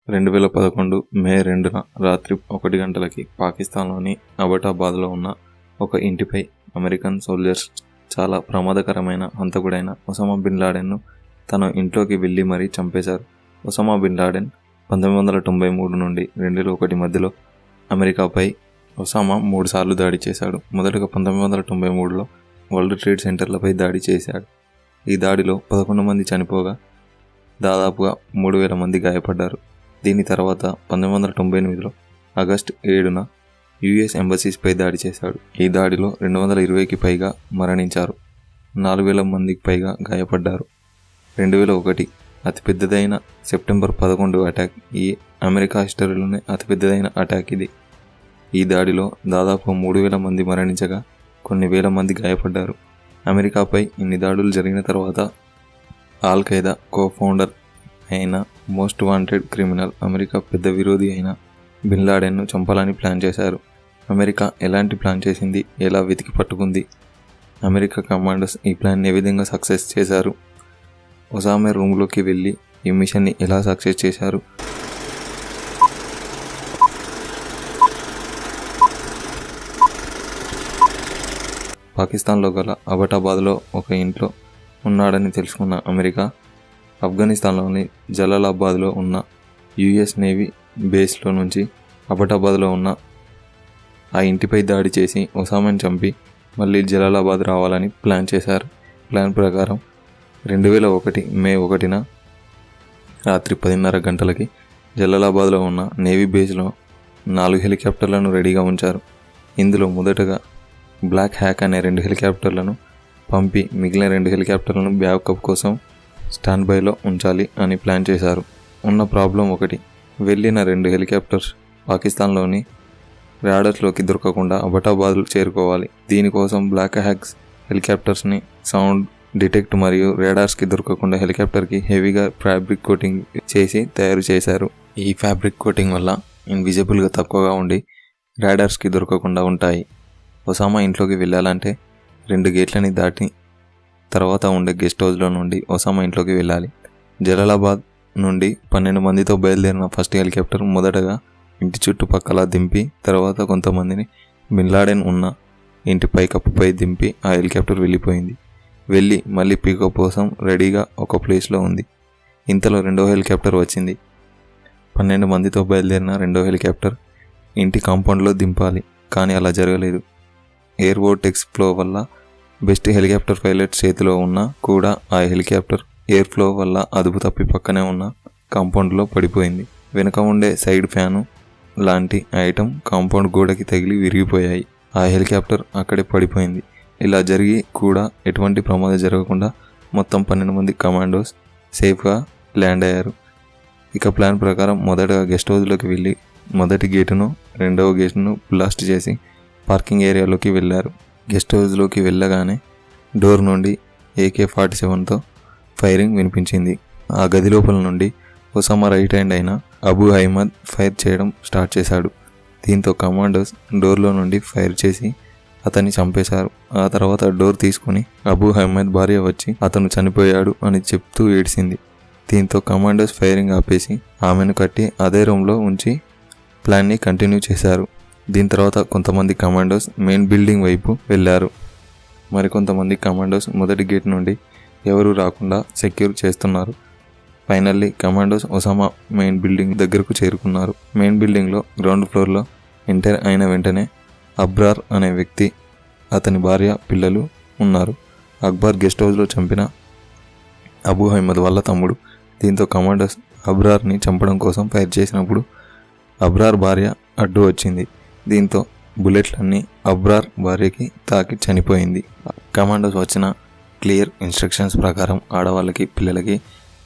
2011 మే 2న రాత్రి 1 గంటలకి పాకిస్తాన్లోని అబటాబాద్లో ఉన్న ఒక ఇంటిపై అమెరికన్ సోల్జర్స్ చాలా ప్రమాదకరమైన హంతకుడైన ఒసామా బిన్ లాడెన్ను తన ఇంట్లోకి వెళ్లి మరీ చంపేశారు. ఒసామా బిన్ లాడెన్ 1993 నుండి 2001 మధ్యలో అమెరికాపై ఒసామా 3 సార్లు దాడి చేశాడు. మొదటగా 1993లో వరల్డ్ ట్రేడ్ సెంటర్లపై దాడి చేశాడు. ఈ దాడిలో 11 మంది చనిపోగా దాదాపుగా 3000 మంది గాయపడ్డారు. దీని తర్వాత 1998లో ఆగస్టు 7న యుఎస్ ఎంబసీస్పై దాడి చేశాడు. ఈ దాడిలో 220కి పైగా మరణించారు, 4000 మందికి పైగా గాయపడ్డారు. 2001 అతిపెద్దదైన సెప్టెంబర్ 11 అటాక్. ఈ అమెరికా హిస్టరీలోనే అతిపెద్దదైన అటాక్ ఇది. ఈ దాడిలో దాదాపు 3000 మంది మరణించగా కొన్ని వేల మంది గాయపడ్డారు. అమెరికాపై ఇన్ని దాడులు జరిగిన తర్వాత ఆల్ ఖైదా కో-ఫౌండర్ అయిన మోస్ట్ వాంటెడ్ క్రిమినల్, అమెరికా పెద్ద విరోధి అయిన బిన్ లాడెన్ను చంపాలని ప్లాన్ చేశారు. అమెరికా ఎలాంటి ప్లాన్ చేసింది, ఎలా వెతికి పట్టుకుంది, అమెరికా కమాండర్స్ ఈ ప్లాన్ని ఏ విధంగా సక్సెస్ చేశారు, ఒసామా రూమ్లోకి వెళ్ళి ఈ మిషన్ని ఎలా సక్సెస్ చేశారు, పాకిస్తాన్లో గల అబటాబాద్లో ఒక ఇంట్లో ఉన్నాడని తెలుసుకున్న అమెరికా ఆఫ్ఘనిస్తాన్లోని జలాలాబాద్లో ఉన్న యుఎస్ నేవీ బేస్లో నుంచి అబటాబాద్లో ఉన్న ఆ ఇంటిపై దాడి చేసి ఒసామాని చంపి మళ్ళీ జలాలాబాద్ రావాలని ప్లాన్ చేశారు. ప్లాన్ ప్రకారం 2001 మే 1న రాత్రి 10:30 గంటలకి జలాలాబాద్లో ఉన్న నేవీ బేస్లో 4 హెలికాప్టర్లను రెడీగా ఉంచారు. ఇందులో మొదటగా బ్లాక్ హ్యాక్ అనే 2 హెలికాప్టర్లను పంపి మిగిలిన 2 హెలికాప్టర్లను బ్యాకప్ కోసం స్టాండ్ బైలో ఉంచాలి అని ప్లాన్ చేశారు. ఉన్న ప్రాబ్లం ఒకటి, వెళ్ళిన 2 హెలికాప్టర్స్ పాకిస్తాన్లోని రాడర్స్లోకి దొరకకుండా అబటాబాద్ చేరుకోవాలి. దీనికోసం బ్లాక్ హ్యాక్స్ హెలికాప్టర్స్ని సౌండ్ డిటెక్ట్ మరియు రాడార్స్కి దొరకకుండా హెలికాప్టర్కి హెవీగా ఫ్యాబ్రిక్ కోటింగ్ చేసి తయారు చేశారు. ఈ ఫ్యాబ్రిక్ కోటింగ్ వల్ల ఇన్విజిబుల్గా తక్కువగా ఉండి రాడార్స్కి దొరకకుండా ఉంటాయి. ఒసామా ఇంట్లోకి వెళ్ళాలంటే 2 గేట్లని దాటి తర్వాత ఉండే గెస్ట్ హౌస్లో నుండి ఒసామా ఇంట్లోకి వెళ్ళాలి. జలాలాబాద్ నుండి 12 మందితో బయలుదేరిన ఫస్ట్ హెలికాప్టర్ మొదటగా ఇంటి చుట్టుపక్కల దింపి తర్వాత కొంతమందిని బిన్ లాడెన్ ఉన్న ఇంటి పైకప్పుపై దింపి ఆ హెలికాప్టర్ వెళ్ళిపోయింది. వెళ్ళి మళ్ళీ పికప్ కోసం రెడీగా ఒక ప్లేస్లో ఉంది. ఇంతలో 2వ హెలికాప్టర్ వచ్చింది. 12 మందితో బయలుదేరిన 2వ హెలికాప్టర్ ఇంటి కాంపౌండ్లో దింపాలి, కానీ అలా జరగలేదు. ఎయిర్ వోర్టెక్స్ ఫ్లో వల్ల బెస్ట్ హెలికాప్టర్ పైలట్ చేతిలో ఉన్నా కూడా ఆ హెలికాప్టర్ ఎయిర్ ఫ్లో వల్ల అదుపు తప్పి పక్కనే ఉన్న కాంపౌండ్లో పడిపోయింది. వెనుక ఉండే సైడ్ ఫ్యాను లాంటి ఐటమ్ కాంపౌండ్ గోడకి తగిలి విరిగిపోయాయి. ఆ హెలికాప్టర్ అక్కడే పడిపోయింది. ఇలా జరిగి కూడా ఎటువంటి ప్రమాదం జరగకుండా మొత్తం 12 మంది కమాండోస్ సేఫ్గా ల్యాండ్ అయ్యారు. ఇక ప్లాన్ ప్రకారం మొదటగా గెస్ట్ హౌస్లోకి వెళ్ళి మొదటి గేటును 2వ గేటును బ్లాస్ట్ చేసి పార్కింగ్ ఏరియాలోకి వెళ్ళారు. గెస్ట్ హౌస్లోకి వెళ్ళగానే డోర్ నుండి AK-47తో ఫైరింగ్ వినిపించింది. ఆ గది లోపల నుండి ఒసామా రైట్ హ్యాండ్ అయిన అబూ అహ్మద్ ఫైర్ చేయడం స్టార్ట్ చేశాడు. దీంతో కమాండోస్ డోర్లో నుండి ఫైర్ చేసి అతన్ని చంపేశారు. ఆ తర్వాత డోర్ తీసుకుని అబూ అహ్మద్ భార్య వచ్చి అతను చనిపోయాడు అని చెప్తూ ఏడ్చింది. దీంతో కమాండోస్ ఫైరింగ్ ఆపేసి ఆమెను కట్టి అదే రూమ్లో ఉంచి ప్లాన్ని కంటిన్యూ చేశారు. దీని తర్వాత కొంతమంది కమాండోస్ మెయిన్ బిల్డింగ్ వైపు వెళ్ళారు. మరికొంతమంది కమాండోస్ మొదటి గేట్ నుండి ఎవరూ రాకుండా సెక్యూర్ చేస్తున్నారు. Finally commandos Osama main building దగ్గరకు చేరుకున్నారు. మెయిన్ బిల్డింగ్లో గ్రౌండ్ ఫ్లోర్లో ఎంటర్ అయిన వెంటనే అబ్రార్ అనే వ్యక్తి, అతని భార్య, పిల్లలు ఉన్నారు. అక్బర్ గెస్ట్ హౌస్లో చంపిన అబూ అహ్మద్ వాళ్ళ తమ్ముడు. దీంతో కమాండోస్ అబ్రార్ని చంపడం కోసం ఫైర్ చేసినప్పుడు అబ్రార్ భార్య అడ్డు వచ్చింది. దీంతో బుల్లెట్లన్నీ అబ్రార్ భార్యకి తాకి చనిపోయింది. కమాండోస్ వచ్చిన క్లియర్ ఇన్స్ట్రక్షన్స్ ప్రకారం ఆడవాళ్ళకి, పిల్లలకి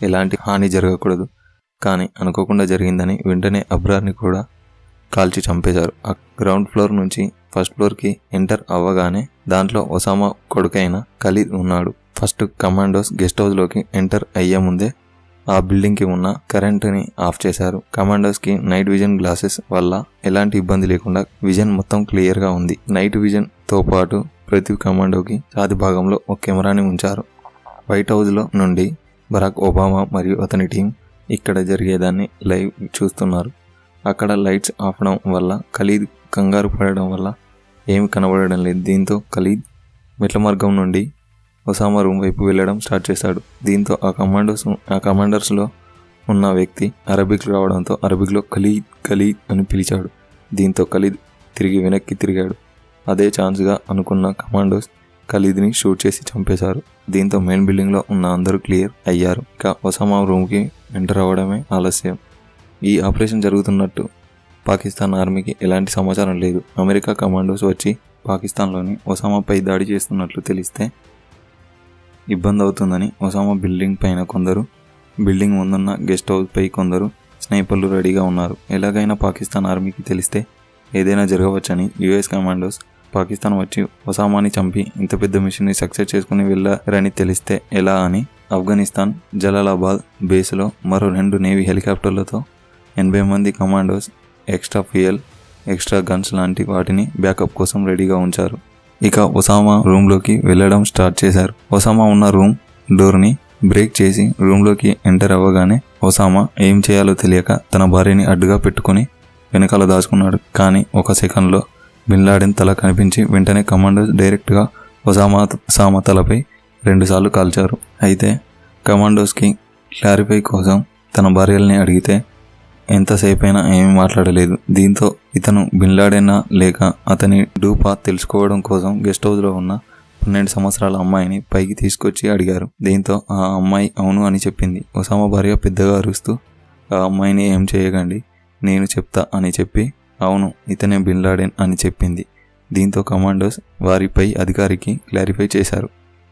ఎలాంటి హాని జరగకూడదు, కానీ అనుకోకుండా జరిగిందని వెంటనే అబ్రార్ని కూడా కాల్చి చంపేశారు. గ్రౌండ్ ఫ్లోర్ నుంచి ఫస్ట్ ఫ్లోర్కి ఎంటర్ అవ్వగానే దాంట్లో ఒసామా కొడుకైన ఖలీద్ ఉన్నాడు. ఫస్ట్ కమాండోస్ గెస్ట్ హౌస్లోకి ఎంటర్ అయ్యే ముందే ఆ బిల్డింగ్కి ఉన్న కరెంటుని ఆఫ్ చేశారు. కమాండోస్కి నైట్ విజన్ గ్లాసెస్ వల్ల ఎలాంటి ఇబ్బంది లేకుండా విజన్ మొత్తం క్లియర్గా ఉంది. నైట్ విజన్తో పాటు ప్రతి కమాండోకి ఛాతీ భాగంలో ఒక కెమెరాని ఉంచారు. వైట్ హౌస్లో నుండి బరాక్ ఒబామా మరియు అతని టీం ఇక్కడ జరిగేదాన్ని లైవ్ చూస్తున్నారు. అక్కడ లైట్స్ ఆపడం వల్ల ఖలీద్ కంగారు పడడం వల్ల ఏమి కనబడడం లేదు. దీంతో ఖలీద్ మెట్ల మార్గం నుండి ఒసామా రూమ్ వైపు వెళ్ళడం స్టార్ట్ చేశాడు. దీంతో ఆ కమాండర్స్లో ఉన్న వ్యక్తి అరబిక్ రావడంతో అరబిక్లో ఖలీద్ ఖలీద్ అని పిలిచాడు. దీంతో ఖలీద్ తిరిగి వెనక్కి తిరిగాడు. అదే ఛాన్స్గా అనుకున్న కమాండోస్ ఖలీద్ని షూట్ చేసి చంపేశారు. దీంతో మెయిన్ బిల్డింగ్లో ఉన్న అందరూ క్లియర్ అయ్యారు. ఇక ఒసామా రూమ్కి ఎంటర్ అవ్వడమే ఆలస్యం. ఈ ఆపరేషన్ జరుగుతున్నట్టు పాకిస్తాన్ ఆర్మీకి ఎలాంటి సమాచారం లేదు. అమెరికా కమాండోస్ వచ్చి పాకిస్తాన్లోని ఒసామాపై దాడి చేస్తున్నట్లు తెలిస్తే ఇబ్బంది అవుతుందని ఒసామా బిల్డింగ్ పైన కొందరు, బిల్డింగ్ ముందున్న గెస్ట్ హౌస్ పై కొందరు స్నైపర్లు రెడీగా ఉన్నారు. ఎలాగైనా పాకిస్తాన్ ఆర్మీకి తెలిస్తే ఏదైనా జరగవచ్చని యుఎస్ కమాండోస్ పాకిస్తాన్ వచ్చి ఒసామాని చంపి ఇంత పెద్ద మిషన్ని సక్సెస్ చేసుకుని వెళ్ళారని తెలిస్తే ఎలా అని ఆఫ్ఘనిస్తాన్ జలాలాబాద్ బేస్లో మరో 2 నేవీ హెలికాప్టర్లతో 80 మంది commandos, extra fuel, extra guns లాంటి వాటిని బ్యాకప్ కోసం రెడీగా ఉంచారు. ఇక ఒసామా రూమ్లోకి వెళ్ళడం స్టార్ట్ చేశారు. ఒసామా ఉన్న రూమ్ డోర్ని బ్రేక్ చేసి రూమ్లోకి ఎంటర్ అవ్వగానే ఒసామా ఏం చేయాలో తెలియక తన భార్యని అడ్డుగా పెట్టుకుని వెనకాల దాచుకున్నాడు. కానీ ఒక సెకండ్లో బిన్ లాడెన్ తల కనిపించి వెంటనే కమాండోస్ డైరెక్ట్గా ఒసామా తలపై 2 సార్లు కాల్చారు. అయితే కమాండోస్కి క్లారిఫై కోసం తన భార్యల్ని అడిగితే ఎంతసేపైనా ఏమీ మాట్లాడలేదు. దీంతో ఇతను బిన్ లాడెనా లేక అతని డూపా తెలుసుకోవడం కోసం గెస్ట్ హౌస్లో ఉన్న 12 సంవత్సరాల అమ్మాయిని పైకి తీసుకొచ్చి అడిగారు. దీంతో ఆ అమ్మాయి అవును అని చెప్పింది. ఒసామా భార్య పెద్దగా అరుస్తూ ఆ అమ్మాయిని ఏం చేయకండి, నేను చెప్తా అని చెప్పి అవును ఇతనే బిన్ లాడెన్ అని చెప్పింది. దీంతో కమాండోస్ వారిపై అధికారికి క్లారిఫై చేశారు.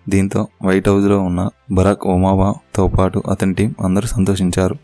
దీంతో వైట్ హౌస్లో ఉన్న బరాక్ ఒబామాతో పాటు అతని టీం అందరూ సంతోషించారు.